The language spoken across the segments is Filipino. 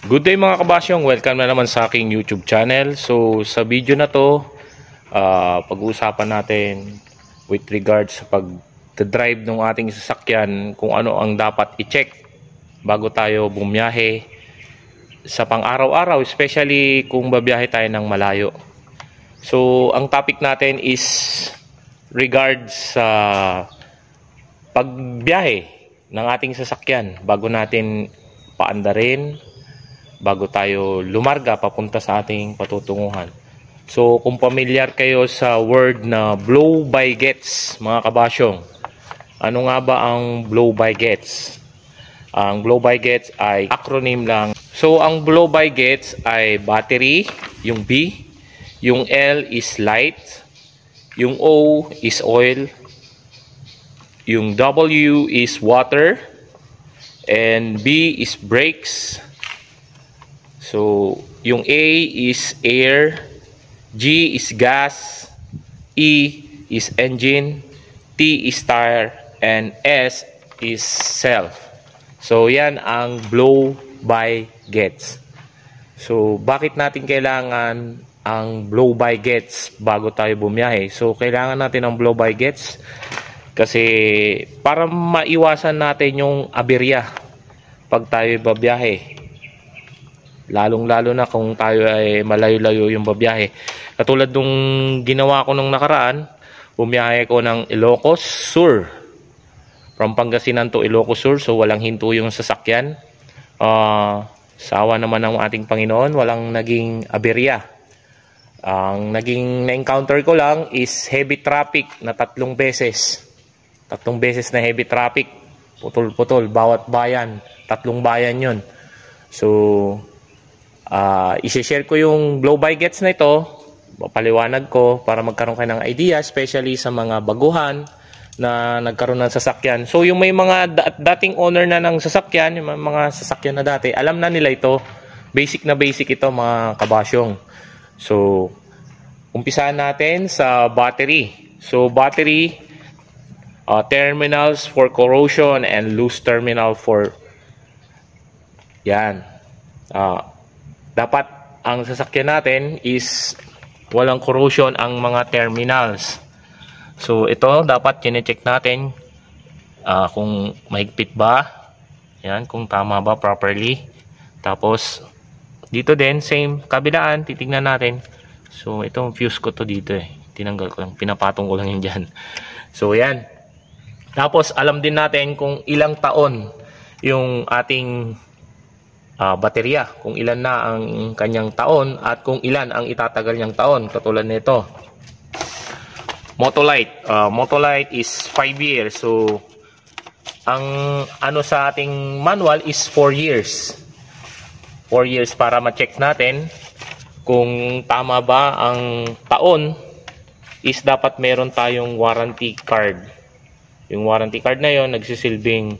Good day mga kabasyong, welcome na naman sa aking YouTube channel. So sa video na to, pag-uusapan natin with regards sa pag-drive ng ating sasakyan, kung ano ang dapat i-check bago tayo bumiyahe sa pang-araw-araw, especially kung babiyahe tayo ng malayo. So ang topic natin is regards sa pagbiyahe ng ating sasakyan bago natin paandarin, bago tayo lumarga papunta sa ating patutunguhan. So kung familiar kayo sa word na blow by gets, mga kabasyong, ano nga ba ang blow by gets? Ang blow by gets ay acronym lang. So ang blow by gets ay battery, yung B, yung L is light, yung O is oil, yung W is water, and B is brakes. So, yung A is air, G is gas, E is engine, T is tire, and S is self. So, yan ang blow by gets. So, bakit natin kailangan ang blow by gets bago tayo bumiyahe? So, kailangan natin ang blow by gets kasi para maiwasan natin yung aberya pag tayo babiyahe. Lalong-lalo na kung tayo ay malayo-layo yung babiyahe. Katulad nung ginawa ko nung nakaraan, bumiyahe ko ng Ilocos Sur. From Pangasinan to Ilocos Sur, so walang hinto yung sasakyan. Sawa naman ng ating Panginoon, walang naging aberya. Ang naging na-encounter ko lang is heavy traffic na 3 beses. 3 beses na heavy traffic. Putol-putol, bawat bayan. 3 bayan yun. So, i-share ko yung blow by gets na ito, paliwanag ko para magkaroon kayo ng idea, especially sa mga baguhan na nagkaroon ng sasakyan. So yung may mga dating owner na ng sasakyan, yung mga sasakyan na dati, alam na nila ito. Basic na basic ito, mga kabasyong. So umpisahan natin sa battery. So battery, terminals for corrosion and loose terminal for yan. Dapat ang sasakyan natin is walang corrosion ang mga terminals. So ito dapat kine-check natin kung mahigpit ba, yan, kung tama ba properly. Tapos dito din same kabilaan, titingnan natin. So ito fuse ko to dito tinanggal ko lang, pinapatong ko lang yun dyan. So yan. Tapos alam din natin kung ilang taon yung ating baterya, kung ilan na ang kanyang taon at kung ilan ang itatagal niyang taon. Katulad nito Motolite, Motolite is 5 years. So ang ano sa ating manual is 4 years. 4 years para ma-check natin kung tama ba ang taon. Is dapat meron tayong warranty card. Yung warranty card na yon nagsisilbing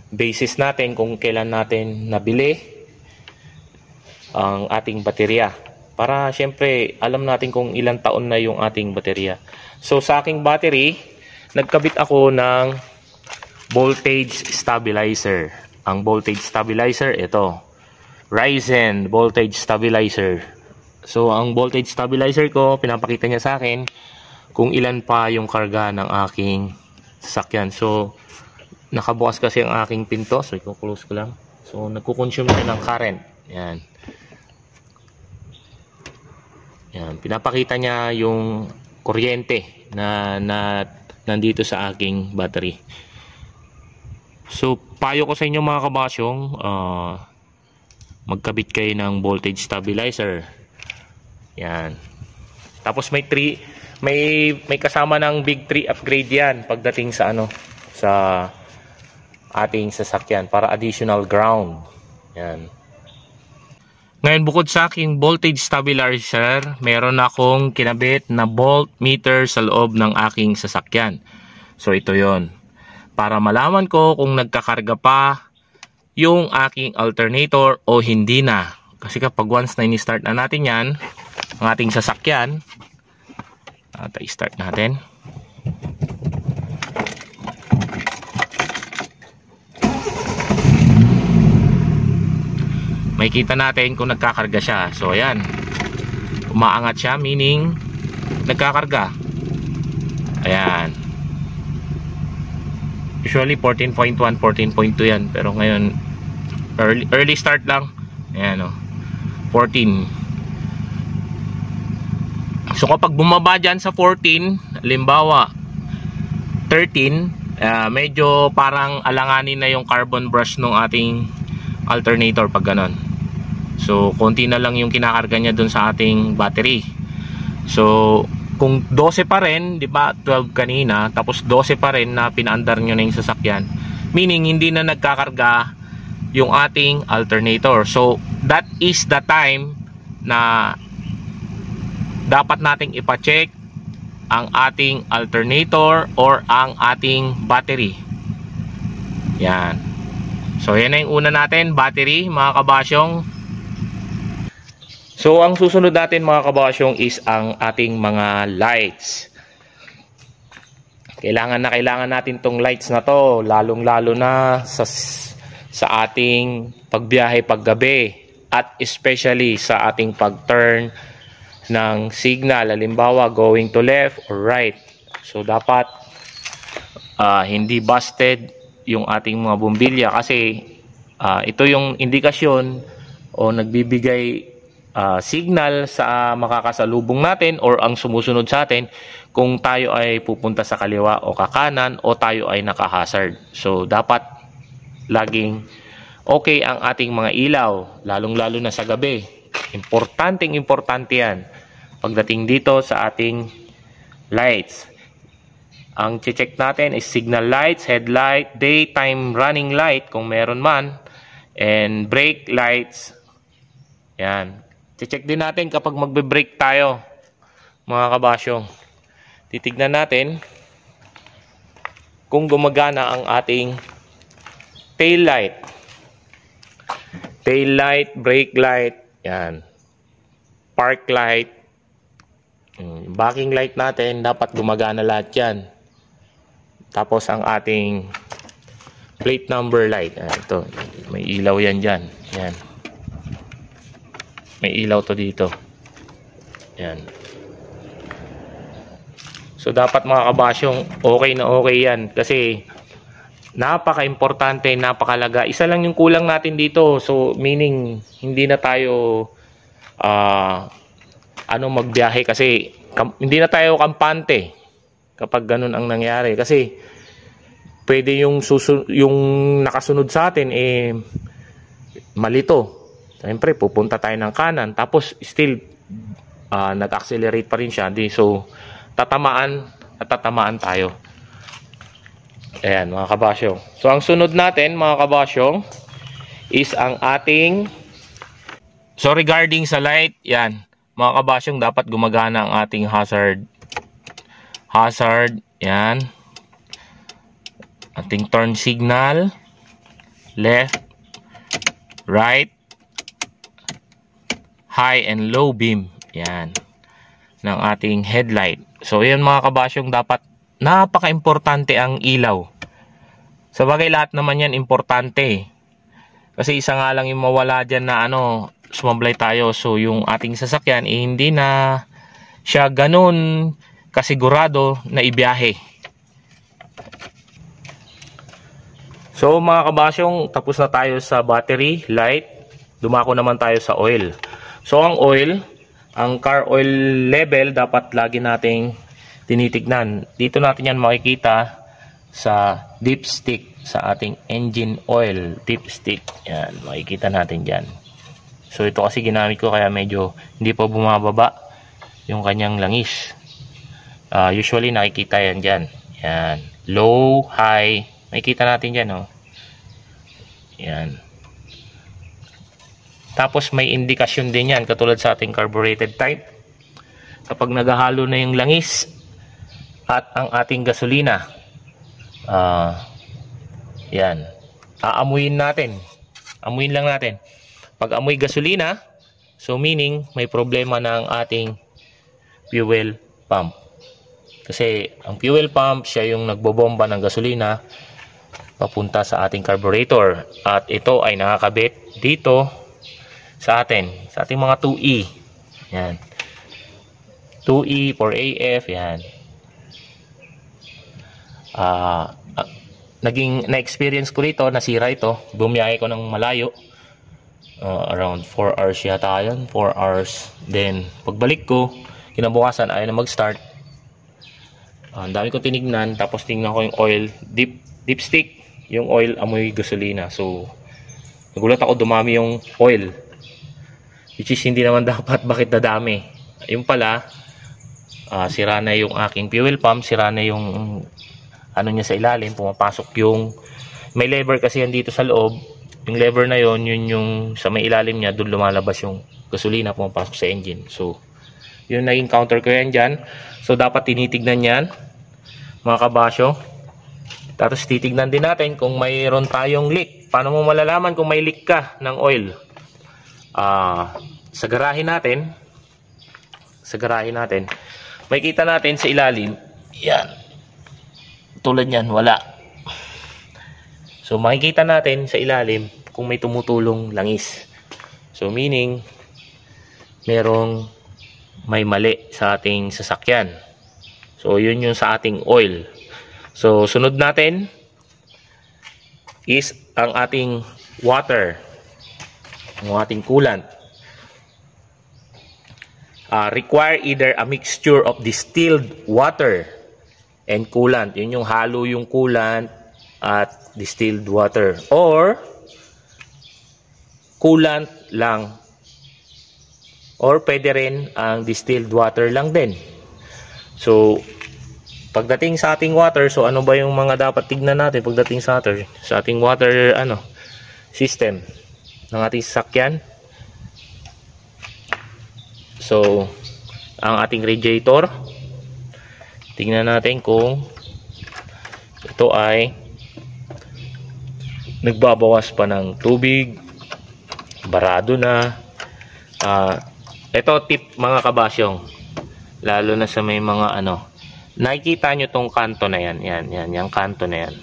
basis natin kung kailan natin nabili ang ating baterya, para syempre alam natin kung ilang taon na yung ating baterya. So sa aking battery, nagkabit ako ng voltage stabilizer. Ang voltage stabilizer, ito, Ryzen voltage stabilizer. So ang voltage stabilizer ko, pinapakita niya sa akin kung ilan pa yung karga ng aking sasakyan. So nakabukas kasi ang aking pinto, so i-close ko lang. So nagko-consume siya ng current. Yan. Yan, pinapakita niya yung kuryente na nandito sa aking battery. So payo ko sa inyo mga kabasyong, magkabit kayo ng voltage stabilizer. Yan. Tapos may kasama ng big 3 upgrade yan pagdating sa sa ating sasakyan para additional ground. Yan. Ngayon, bukod sa aking voltage stabilizer, meron akong kinabit na voltmeter sa loob ng aking sasakyan. So ito yon, para malaman ko kung nagkakarga pa yung aking alternator o hindi na. Kasi kapag once na ini-start na natin yan, ang ating sasakyan, i-start natin. makikita natin kung nagkakarga siya. So ayan, umaangat siya, meaning nagkakarga. Ayan, usually 14.1, 14.2 yan, pero ngayon early start lang. Ayan, 14. So kapag bumaba dyan sa 14, halimbawa 13, medyo parang alanganin na yung carbon brush ng ating alternator pag ganon. So konti na lang yung kinakarga niya dun sa ating battery. So kung 12 pa rin, di ba 12 kanina, tapos 12 pa rin na pinaandar nyo na yung sasakyan, meaning hindi na nagkakarga yung ating alternator. So that is the time na dapat nating ipacheck ang ating alternator or ang ating battery. Yan. So yan na yung una natin, battery, mga kabasyong. So ang susunod natin, mga kabasyong, is ang ating mga lights. Kailangan natin tong lights na to, lalong lalo na sa ating pagbiyahe paggabi, at especially sa ating pag-turn ng signal, halimbawa going to left or right. So dapat hindi busted yung ating mga bumbilya, kasi ito yung indikasyon o nagbibigay signal sa makakasalubong natin or ang sumusunod sa atin kung tayo ay pupunta sa kaliwa o kakanan o tayo ay naka-hazard. So dapat laging okay ang ating mga ilaw, lalong-lalo na sa gabi. Importante yan pagdating dito sa ating lights. Ang check natin is signal lights, headlight, daytime running light kung meron man, and brake lights. Yan. Check din natin kapag magbe-brake tayo, mga kabasyong. Titignan natin kung gumagana ang ating tail light. Tail light, brake light, yan. Park light, backing light natin, dapat gumagana lahat yan. Tapos ang ating plate number light, ito, may ilaw yan dyan. Yan. May ilaw to dito. Yan. So dapat, mga kabasyong, okay na okay yan, kasi napaka-importante, napakalaga. Isa lang yung kulang natin dito. So meaning hindi na tayo magbiyahe, kasi hindi na tayo kampante kapag ganun ang nangyari, kasi pwede yung nakasunod sa atin malito. Siyempre pupunta tayo ng kanan, tapos still nag-accelerate pa rin siya. So tatamaan tayo. Ayan, mga kabasyong. So ang sunod natin, mga kabasyong, is ang ating, so regarding sa light, yan, mga kabasyong, dapat gumagana ang ating hazard, yan, ating turn signal, left, right, high and low beam, yan, ng ating headlight. So yan, mga kabasyong, dapat napaka-importante ang ilaw. Sa bagay, lahat naman yan importante, kasi isa nga lang yung mawala dyan na sumablay tayo. So yung ating sasakyan hindi na siya ganun kasigurado na ibiyahe. So mga kabasyong, tapos na tayo sa battery, light. Dumako naman tayo sa oil. So ang oil, ang car oil level, dapat lagi nating tinitignan. Dito natin yan makikita sa dipstick, sa ating engine oil dipstick. Yan, makikita natin dyan. So ito kasi ginamit ko, kaya medyo hindi pa bumababa yung kanyang langis. Usually nakikita yan dyan. Yan, low, high, makikita natin dyan, yan. Tapos may indikasyon din yan, katulad sa ating carbureted type, kapag naghahalo na yung langis at ang ating gasolina. Yan, aamuyin lang natin. Pag amoy gasolina, so meaning may problema na ang ating fuel pump. Kasi ang fuel pump, siya yung nagbobomba ng gasolina papunta sa ating carburetor. At ito ay nakakabit dito sa ating mga 2E. Yan. 2E for AF, yan. Na-experience ko rito, nasira ito. Bumiyahe ko ng malayo. Around 4 hours yata yun. 4 hours. Then, pagbalik ko, kinabukasan, ayaw na mag-start. Ang dami ko tinignan. Tapos tingnan ko yung oil. Dipstick. Yung oil, amoy gasolina. So, nagulat ako, dumami yung oil. Which is, hindi naman dapat. Bakit dadami? Yung pala, sira na yung aking fuel pump. Sira na yung ano niya sa ilalim, pumapasok yung may lever kasi yan dito sa loob. Yung lever na yon, yun yung sa may ilalim niya, doon lumalabas yung gasolina, pumapasok sa engine. So yun, na-encounter ko yan dyan. So dapat tinitignan yan, mga kabasyo. Tapos titignan din natin kung mayroon tayong leak. Paano mo malalaman kung may leak ka ng oil? Sa garahe natin, makikita natin sa ilalim, yan, tulad yan, wala. So makikita natin sa ilalim kung may tumutulong langis. So meaning may mali sa ating sasakyan. So yun yung sa ating oil. So sunod natin is ang ating water, ang ating coolant. Require either a mixture of distilled water and coolant. Yun yung halo yung coolant at distilled water. Or coolant lang. Or pwede rin ang distilled water lang din. So, pagdating sa ating water, so ano ba yung mga dapat tignan natin pagdating sa ating water system ng ating sasakyan? So, ang ating radiator, tingnan natin kung ito ay nagbabawas pa ng tubig, barado na. Ito tip mga kabasyong, lalo na sa may mga nakikita nyo tong kanto na yan, yung kanto na yan.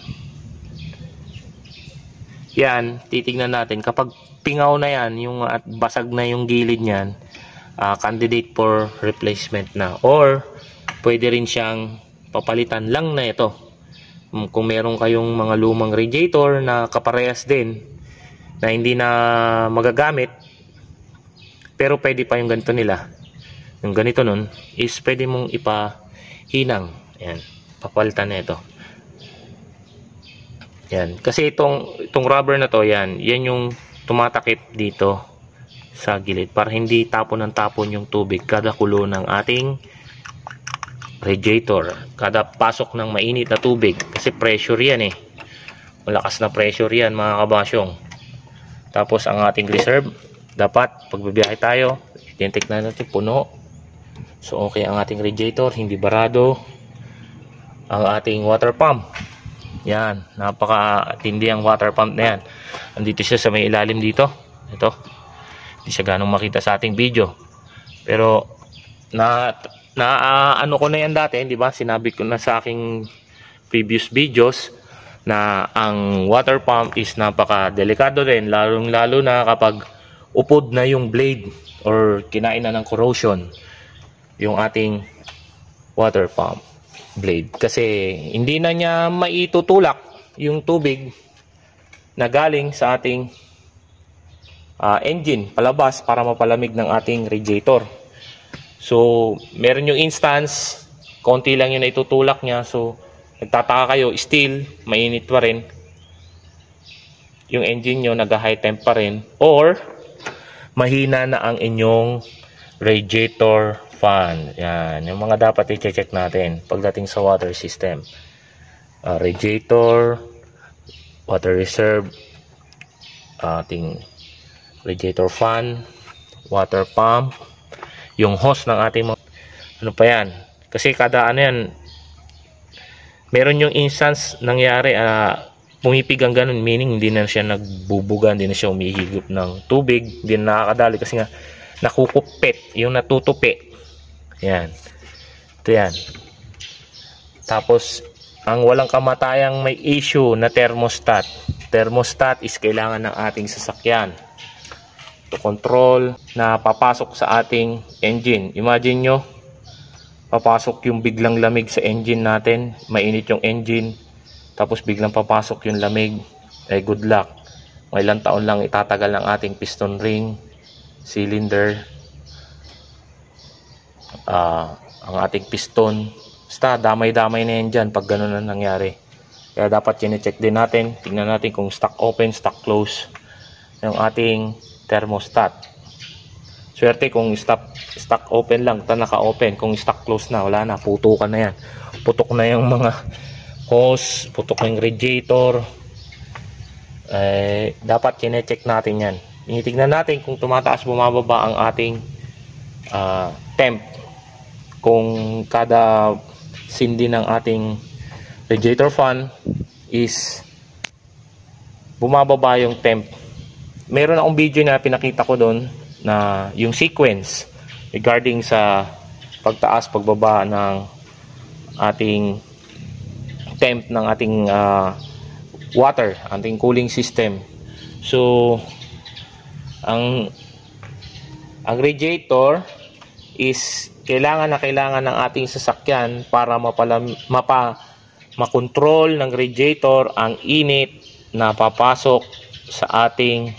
Yan, titignan natin kapag pingaw na yan, yung at basag na yung gilid niyan, candidate for replacement na, or pwede rin siyang papalitan lang na ito. Kung meron kayong mga lumang radiator na kaparehas din na hindi na magagamit, pero pwede pa yung ganito nila, yung ganito nun is pwede mong ipahinang. Yan, papalitan na ito. Yan, kasi itong rubber na to, yan yung tumatakip dito sa gilid para hindi tapon ng tapon yung tubig kada kulo ng ating radiator, kada pasok ng mainit na tubig, kasi pressure yan malakas na pressure yan mga kabasyong. Tapos ang ating reserve, dapat pagbibiyahe tayo, tignan natin puno. So okay ang ating radiator, hindi barado. Ang ating water pump, yan, napakatindi ang water pump na yan. Andito siya sa may ilalim dito. Ito, hindi siya ganong makita sa ating video, pero ano ko na yan dati, di ba? Sinabi ko na sa aking previous videos na ang water pump is napaka-delikado din, lalo na kapag upod na yung blade or kinain na ng corrosion yung ating water pump blade, kasi hindi na niya maitutulak yung tubig na galing sa ating engine palabas para mapalamig ng ating radiator. So, meron yung instance, konti lang yung naitutulak niya. So, nagtataka kayo, still, mainit pa rin. Yung engine nyo, nag-high temp pa rin. Or, mahina na ang inyong radiator fan. Yan, yung mga dapat i-check natin pagdating sa water system. Radiator, water reserve, ating radiator fan, water pump, yung hose ng ating mga ano pa yan, kasi kada yan, meron yung instance nangyari, pumipig ang ganun, meaning hindi na siya nagbubuga, hindi na siya umihigop ng tubig, hindi na nakakadali kasi nga nakukupit, yung natutupi. Yan, ito yan. Tapos ang walang kamatayang may issue na thermostat is kailangan ng ating sasakyan. to control na papasok sa ating engine. Imagine nyo, papasok yung biglang lamig sa engine natin, mainit yung engine, tapos biglang papasok yung lamig, good luck. Mga ilang taon lang itatagal ng ating piston ring, cylinder, ang ating piston. Basta damay-damay na yan dyan pag ganun na nangyari. Kaya dapat chinecheck din natin, tingnan natin kung stock open, stock close yung ating thermostat. Swerte kung stock open lang, naka-open. Kung stock close na, wala na, putukan na yan. Putok na yung mga hose, putok na yung radiator. Dapat chinecheck natin yan. Tinitignan natin kung tumataas, bumababa ang ating temp. Kung kada sindi ng ating radiator fan is bumababa yung temp. Meron akong video na pinakita ko doon na yung sequence regarding sa pagtaas, pagbaba ng ating temp ng ating water, ating cooling system. So ang radiator is kailangan ng ating sasakyan para makontrol ng radiator ang init na papasok sa ating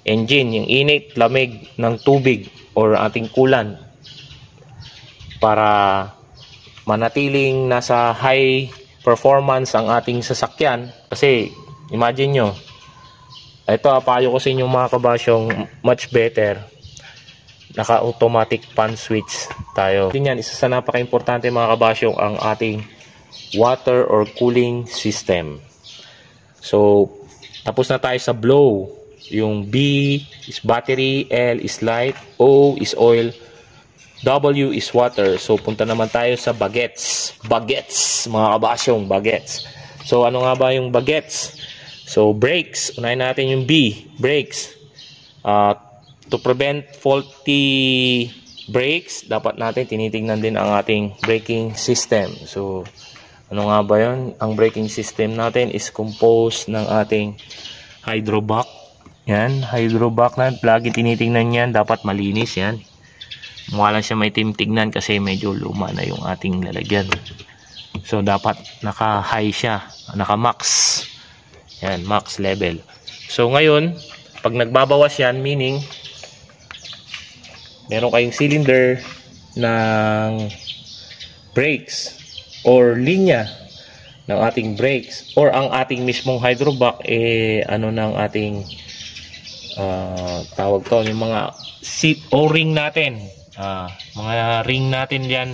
engine, yung init, lamig ng tubig or ating coolant, para manatiling nasa high performance ang ating sasakyan. Kasi imagine nyo, ito payo ko sa inyo mga kabasyong, much better naka-automatic fan switch tayo. Yan, isa sa napaka-importante mga kabasyong ang ating water or cooling system. So tapos na tayo sa blow. Yung B is battery, L is light, O is oil, W is water. So punta naman tayo sa bagets. Bagets, mga kabasyong, bagets. So ano nga ba yung bagets? So brakes, unahin natin yung B, brakes. To prevent faulty brakes, dapat natin tinitingnan din ang ating braking system. So ano nga ba yun? Ang braking system natin is composed ng ating hydrovac. Yan, hydrovac na. Lagi tinitingnan yan. Dapat malinis yan. Mukha lang siya may tingnan kasi medyo luma na yung ating lalagyan. So dapat naka-high siya. Naka-max. Yan, max level. So ngayon, pag nagbabawas yan, meaning meron kayong cylinder ng brakes or linya ng ating brakes or ang ating mismong hydrovac, ano ng ating tawag to, yung mga seat o-ring natin, mga ring natin yan,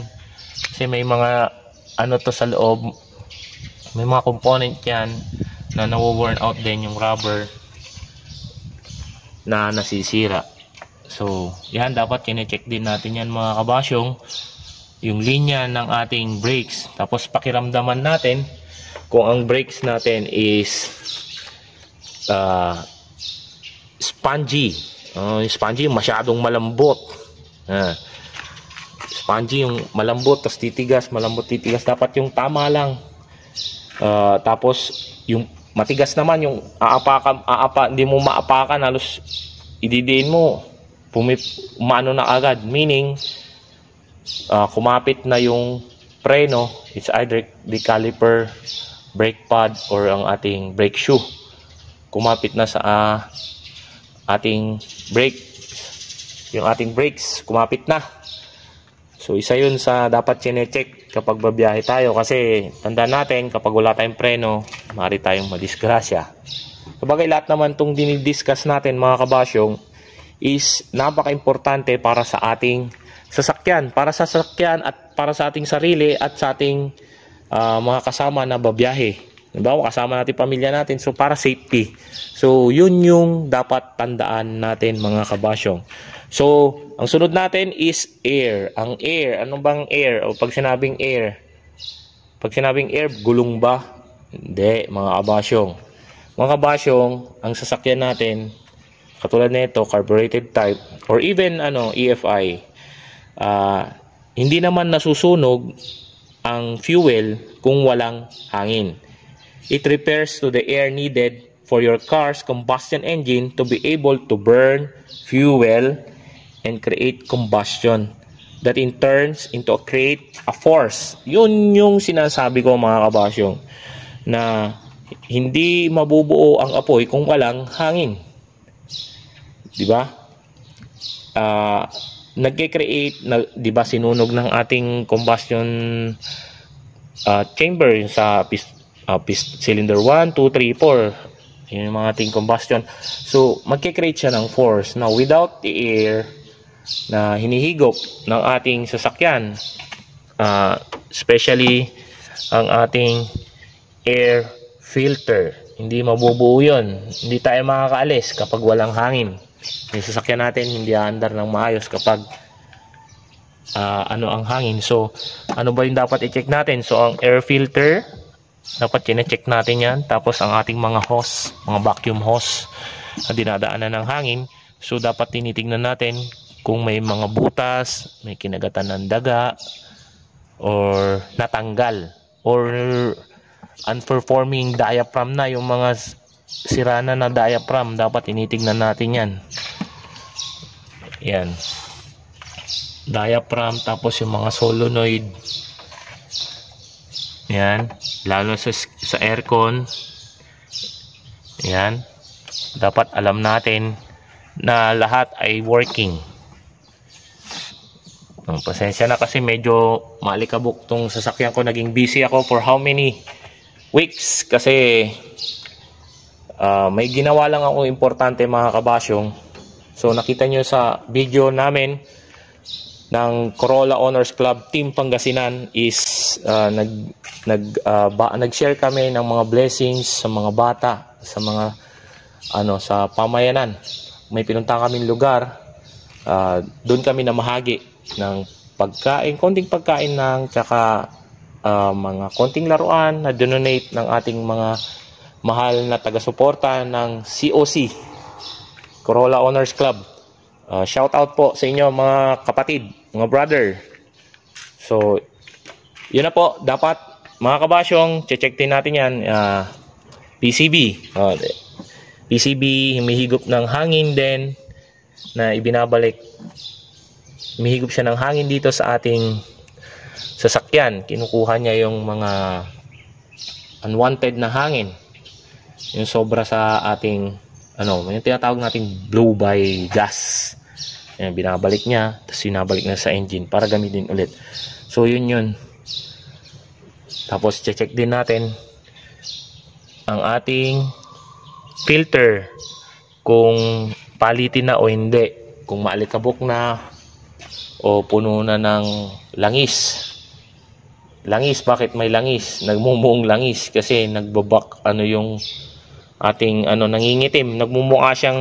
kasi may mga ano to sa loob, may mga component yan na nawo-worn out din yung rubber na nasisira. So yan, dapat kine-check din natin yan mga kabasyong, yung linya ng ating brakes. Tapos pakiramdaman natin kung ang brakes natin is spongy. Spongy, masyadong malambot. Spongy yung malambot, tapos titigas, malambot, titigas. Dapat yung tama lang. Tapos yung matigas naman, yung hindi mo maapakan, halos ididiin mo, umano na agad. Meaning, kumapit na yung preno. It's either the caliper, brake pad, or ang ating brake shoe. Kumapit na sa ating brake, yung ating brakes kumapit na. So isa yun sa dapat chine-check kapag babiyahe tayo, kasi tandaan natin kapag wala tayong preno, maaari tayong madisgrasya. Sabagay, lahat naman itong dinidiscuss natin mga kabasyong is napaka-importante para sa ating sasakyan, para sa sasakyan at para sa ating sarili at sa ating mga kasama na babiyahe. Diba? Kasama natin pamilya natin. So para safety. So yun yung dapat tandaan natin mga kabasyong. So ang sunod natin is air. Ang air, ano bang air? O pag sinabing air, gulong ba? Hindi mga kabasyong. Mga kabasyong, ang sasakyan natin katulad nito, carbureted type or even EFI, hindi naman nasusunog ang fuel kung walang hangin. It repairs to the air needed for your car's combustion engine to be able to burn fuel and create combustion that in turns into create a force. Yun yung sinasabi ko mga kabasyong, na hindi mabubuo ang apoy kung walang hangin. Di ba? Nagke-create, di ba, sinunog ng ating combustion chamber sa cylinder 1, 2, 3, 4. Yun yung mga ating combustion. So, magke-create siya ng force. Now, without the air na hinihigop ng ating sasakyan, especially ang ating air filter, hindi mabubuo yun. Hindi tayo makakaalis kapag walang hangin. Yung sasakyan natin hindi aandar ng maayos kapag ang hangin. So, ano ba yung dapat i-check natin? So, ang air filter, dapat chine-check natin yan. Tapos, ang ating mga hose, mga vacuum hose na dinadaanan ng hangin. So, dapat tinitingnan natin kung may mga butas, may kinagatan ng daga, or natanggal, or unperforming diaphragm na, yung mga sira na diaphragm, dapat tinitingnan natin yan. Yan. Diaphragm, tapos yung mga solenoid. Yan. Lalo sa aircon. Yan. Dapat alam natin na lahat ay working. Pasensya na kasi medyo malikabok tong sasakyan ko. Naging busy ako for how many weeks kasi may ginawa lang ako importante mga kabasyong. So nakita nyo sa video namin ng Corolla Owners Club Team Pangasinan is nag-share kami ng mga blessings sa mga bata, sa mga sa pamayanan. May pinunta kaming lugar, doon kami namahagi ng pagkain, konting pagkain lang, tsaka mga konting laruan na donate ng ating mga mahal na taga-suporta ng COC, Corolla Owners Club. Shout out po sa inyo mga kapatid, mga brother. So, yun na po. Dapat mga kabasyong, check din natin yan. PCB. PCB, humihigop ng hangin din na ibinabalik. Humihigop siya ng hangin dito sa ating sasakyan. Kinukuha niya yung mga unwanted na hangin. Yung sobra sa ating yung tinatawag nating blow by gas. Yan, binabalik niya, tapos binabalik na sa engine para gamitin ulit. So yun. Tapos check din natin ang ating filter kung palitin na o hindi, kung maalikabok na o puno na ng langis. Bakit may langis? Nagmumuong langis kasi nagbabak yung ating nangingitim. Nagmumukha siyang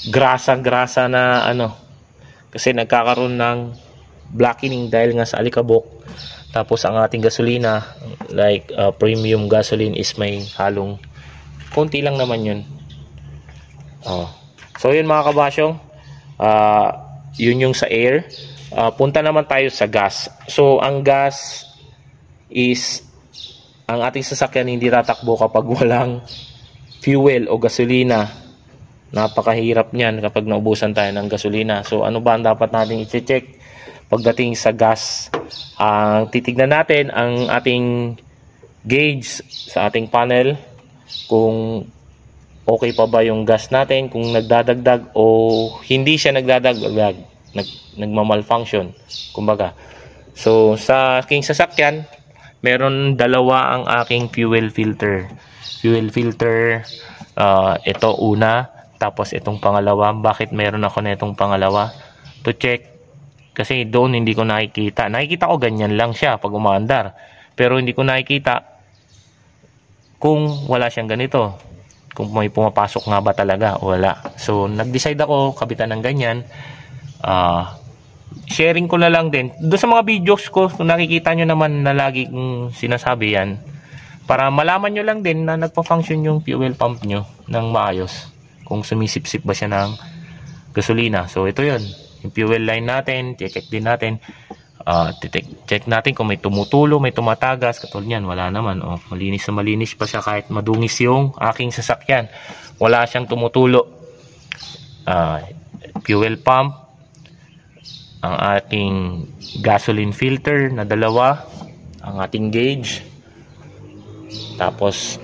grasa na kasi nagkakaroon ng blackening dahil nga sa alikabok. Tapos ang ating gasolina, like premium gasoline, is may halong konti lang naman yun. So yun mga kabasyong, yun yung sa air. Punta naman tayo sa gas. So ang gas is, ang ating sasakyan hindi tatakbo kapag walang fuel o gasolina. Napakahirap niyan kapag naubusan tayo ng gasolina. So ano ba ang dapat natin i-check pagdating sa gas? Ang titignan natin ang ating gauge sa ating panel, kung okay pa ba yung gas natin, kung nagdadagdag o hindi siya nagdadagdag, nagmamalfunction kumbaga. So sa aking sasakyan, meron dalawa ang aking fuel filter. Ito una, tapos itong pangalawa. Bakit meron ako na itong pangalawa? To check, kasi doon hindi ko nakikita. Nakikita ko ganyan lang siya pag umaandar, pero hindi ko nakikita kung wala siyang ganito, kung may pumapasok nga ba talaga o wala. So nag-decide ako kabitan ng ganyan. Sharing ko na lang din doon sa mga videos ko. Kung nakikita nyo naman na lagi kong sinasabi yan, para malaman nyo lang din na nagpa-function yung fuel pump nyo ng maayos, kung sumisip-sip ba siya ng gasolina. So ito yun, yung fuel line natin, check din natin. Check natin kung may tumutulo, may tumatagas. Katulad yan, wala naman. Malinis na malinis pa siya kahit madungis yung aking sasakyan. Wala siyang tumutulo. Fuel pump, ang ating gasoline filter na dalawa, ang ating gauge, tapos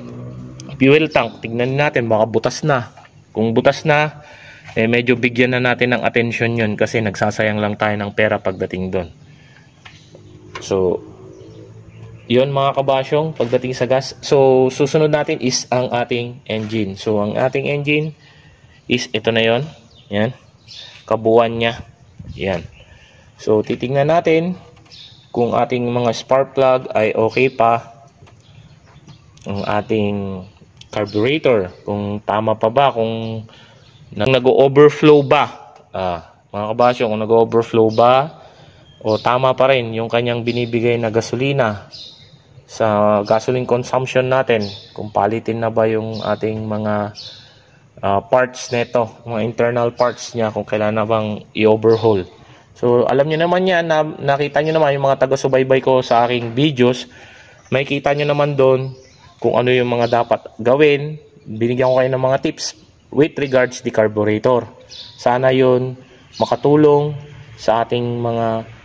fuel tank. Tignan natin, baka butas na. Kung butas na, medyo bigyan na natin ng attention yun kasi nagsasayang lang tayo ng pera pagdating doon. So yun mga kabasyong pagdating sa gas. So susunod natin is ang ating engine. So ang ating engine is ito na yon. Yan, kabuuan niya. Yan. So titingnan natin kung ating mga spark plug ay okay pa, ang ating carburetor kung tama pa ba, kung nag-overflow ba, mga kabasyo, kung nag-overflow ba o tama pa rin yung kanyang binibigay na gasolina sa gasoline consumption natin, kung palitin na ba yung ating mga parts nito, mga internal parts niya, kung kailan na bang i-overhaul. So alam niyo naman yan, nakita niyo naman yung mga taga-subaybay ko sa aking videos, may kita niyo naman doon kung ano yung mga dapat gawin. Binigyan ko kayo ng mga tips with regards the carburetor. Sana yun makatulong sa ating mga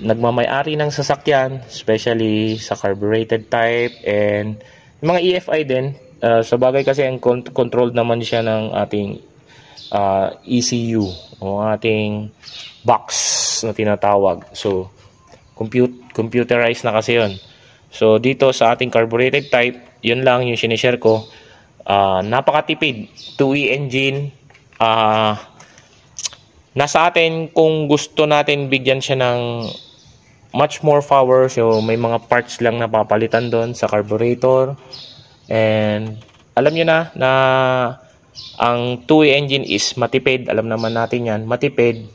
nagmamay-ari ng sasakyan, especially sa carbureted type and mga EFI din. Sa bagay kasi ang controlled naman siya ng ating ECU o ating box na tinatawag. So computerized na kasi yun. So dito sa ating carbureted type, yun lang yung sinishare ko. Napakatipid, 2E engine. Nasa atin kung gusto natin bigyan siya ng much more power. So may mga parts lang na papalitan doon sa carburetor. And alam nyo na ang 2E engine is matipid. Alam naman natin yan, matipid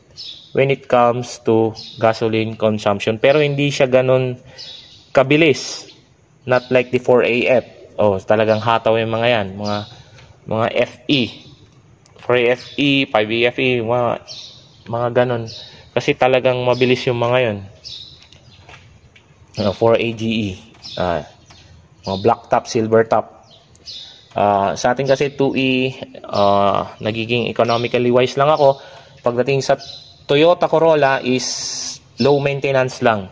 when it comes to gasoline consumption. Pero hindi siya ganun kabilis. Not like the 4AF. Talagang hataw yung mga yan. Mga FE. 4FE, 5EFE, mga ganon. Kasi talagang mabilis yung mga yon. 4AGE. Mga black top, silver top. Sa atin kasi 2E, nagiging economically wise lang ako. Pagdating sa Toyota Corolla is low maintenance lang.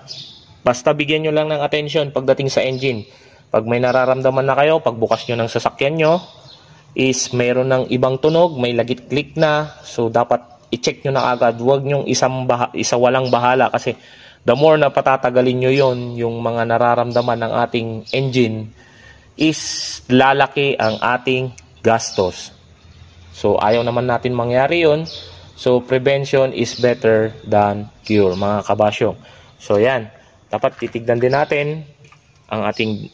Basta bigyan nyo lang ng attention pagdating sa engine. Pag may nararamdaman na kayo, pagbukas nyo ng sasakyan nyo, is mayroon ng ibang tunog, may lagit-click na. So, dapat i-check nyo na agad. Huwag nyo isa walang bahala kasi the more na patatagalin nyo yon, yung mga nararamdaman ng ating engine, is lalaki ang ating gastos. So, ayaw naman natin mangyari yon. So, prevention is better than cure, mga kabasyo. So, yan. Dapat titignan din natin ang ating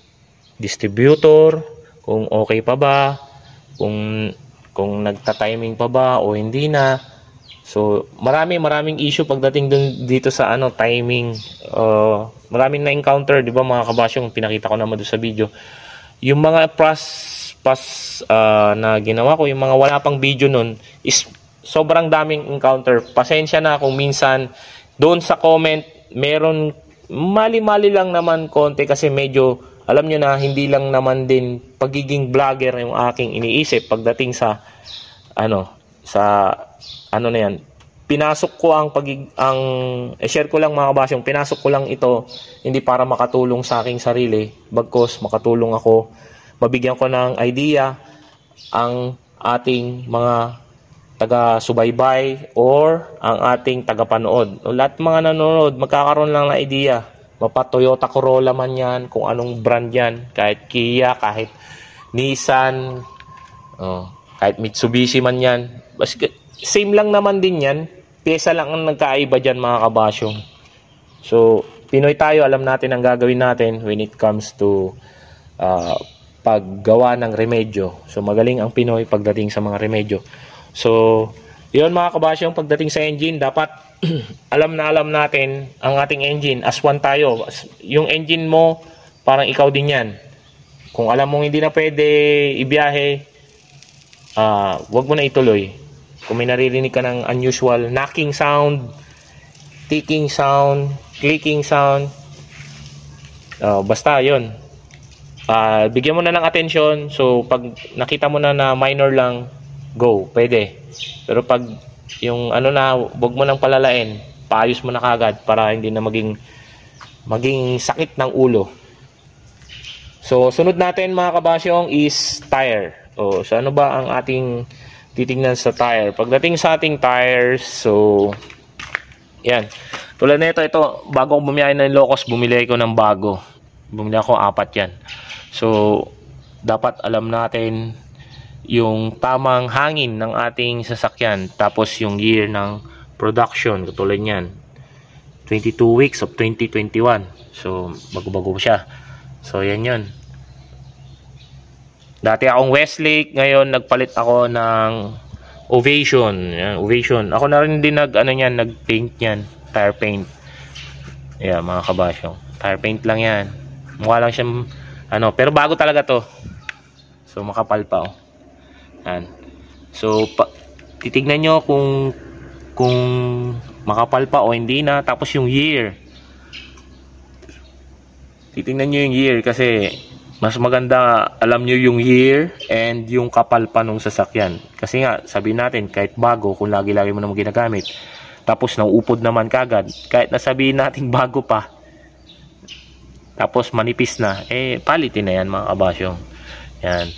distributor, kung okay pa ba, kung nagta-timing pa ba o hindi na. So maraming issue pagdating dito sa timing. Maraming na-encounter, 'di ba mga kabasyong, pinakita ko naman doon sa video. Yung mga na ginawa ko, yung mga wala pang video nun, is sobrang daming encounter. Pasensya na kung minsan doon sa comment meron mali-mali lang naman konti kasi medyo alam nyo na hindi lang naman din pagiging vlogger yung aking iniisip pagdating sa na yan. Pinasok ko share ko lang mga kabasyong, pinasok ko lang ito hindi para makatulong sa aking sarili, bagkus makatulong ako, mabigyan ko ng idea ang ating mga taga-subaybay or ang ating taga-panood. Lahat mga nanonood magkakaroon lang ng idea. Mapa Toyota Corolla man yan, kung anong brand yan, kahit Kia, kahit Nissan, kahit Mitsubishi man yan, same lang naman din yan, pyesa lang ang nagkaiba dyan mga kabasyong. So Pinoy tayo, alam natin ang gagawin natin when it comes to paggawa ng remedyo. So magaling ang Pinoy pagdating sa mga remedyo. So yun mga kabasyong, pagdating sa engine, dapat alam natin ang ating engine. As one tayo. Yung engine mo, parang ikaw din yan. Kung alam mong hindi na pwede ibiyahe, wag mo na ituloy. Kung may naririnig ka ng unusual knocking sound, ticking sound, clicking sound. Basta yon. Bigyan mo na ng atensyon. So pag nakita mo na minor lang, go, pwede. Pero pag yung ano na, wag mo nang palalain, paayos mo na kagad para hindi na maging sakit ng ulo. So sunod natin mga kabasyong is tire. So ano ba ang ating titingnan sa tire? Pagdating sa ating tires, so yan. Tulad nito, ito, bago akong bumiyahe ng Ilocos, bumili ako ng bago. Bumili ako 4 yan. So, dapat alam natin yung tamang hangin ng ating sasakyan. Tapos yung year ng production, katulad yan. 22 weeks of 2021. So, bago-bago siya. So, yan yun. Dati akong Westlake, ngayon nagpalit ako ng Ovation. Yan, Ovation. Ako na rin din nag-paint yan. Tire paint. Yeah, mga kabasyong. Tire paint lang yan. Mukha lang siyang pero bago talaga to. So makapal pa, oh. Yan. So titignan nyo kung makapal pa o hindi na. Tapos yung year. Titignan nyo yung year kasi mas maganda alam nyo yung year and yung kapal pa nung sasakyan. Kasi nga, sabihin natin, kahit bago, kung lagi-lagi mo naman ginagamit, tapos nauupod naman kagad, kahit nasabihin natin bago pa, tapos manipis na, palitin na yan mga kabasyong. Yan.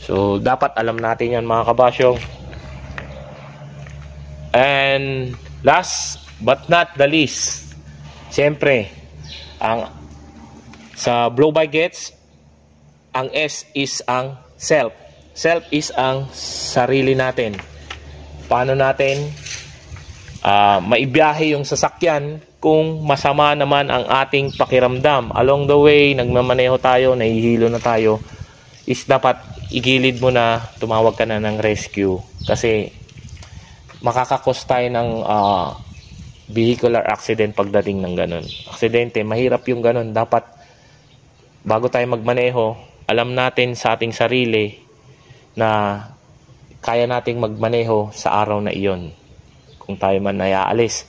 So, dapat alam natin yan mga kabasyong. And last but not the least, siyempre, sa blow by gets, ang S is ang self. Self is ang sarili natin. Paano natin maibiyahe yung sasakyan kung masama naman ang ating pakiramdam? Along the way, nagmamaneho tayo, nahihilo na tayo, is dapat igilid mo na, tumawag ka na ng rescue. Kasi makakakos tayo ng vehicular accident pagdating ng ganun. Aksidente, mahirap yung ganun. Dapat, bago tayo magmaneho, alam natin sa ating sarili na kaya nating magmaneho sa araw na iyon. Kung tayo man ay aalis.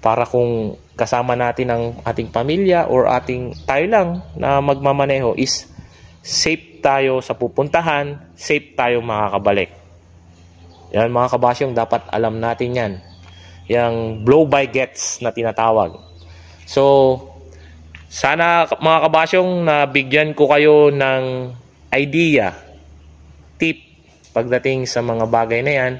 Para kung kasama natin ang ating pamilya or tayo lang na magmamaneho is safe tayo sa pupuntahan, safe tayo makakabalik. Yan mga kabasyong, dapat alam natin yan. Yang blow by gets na tinatawag. So, sana mga kabasyong nabigyan ko kayo ng idea, tip pagdating sa mga bagay na yan.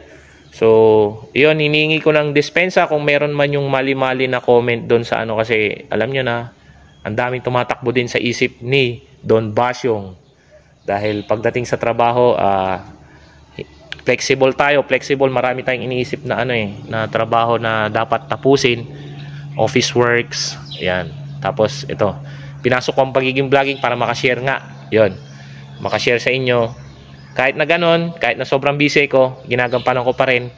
So, yun, hinihingi ko ng dispensa kung meron man yung mali-mali na comment doon sa kasi alam nyo na, ang daming tumatakbo din sa isip ni Don Basyong. Dahil pagdating sa trabaho, flexible tayo, marami tayong iniisip na na trabaho na dapat tapusin, office works, yan. Tapos ito, pinasok ko ang pagiging vlogging para makashare nga. Yun, makashare sa inyo. Kahit na ganon, kahit na sobrang busy ko, ginagampanan ko pa rin.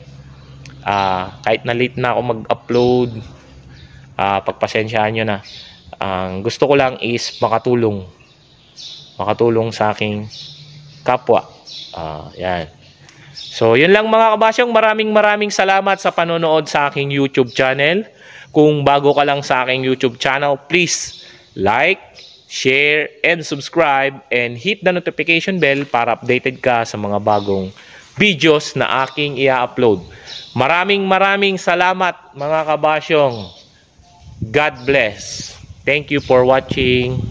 Kahit na late na ako mag-upload, pagpasensyaan nyo na. Ang gusto ko lang is makatulong sa aking kapwa. Yan. So, yun lang mga kabasyong. Maraming salamat sa panonood sa aking YouTube channel. Kung bago ka lang sa aking YouTube channel, please like, share, and subscribe, and hit the notification bell para updated ka sa mga bagong videos na aking i-upload. Maraming salamat mga kabasyong. God bless. Thank you for watching.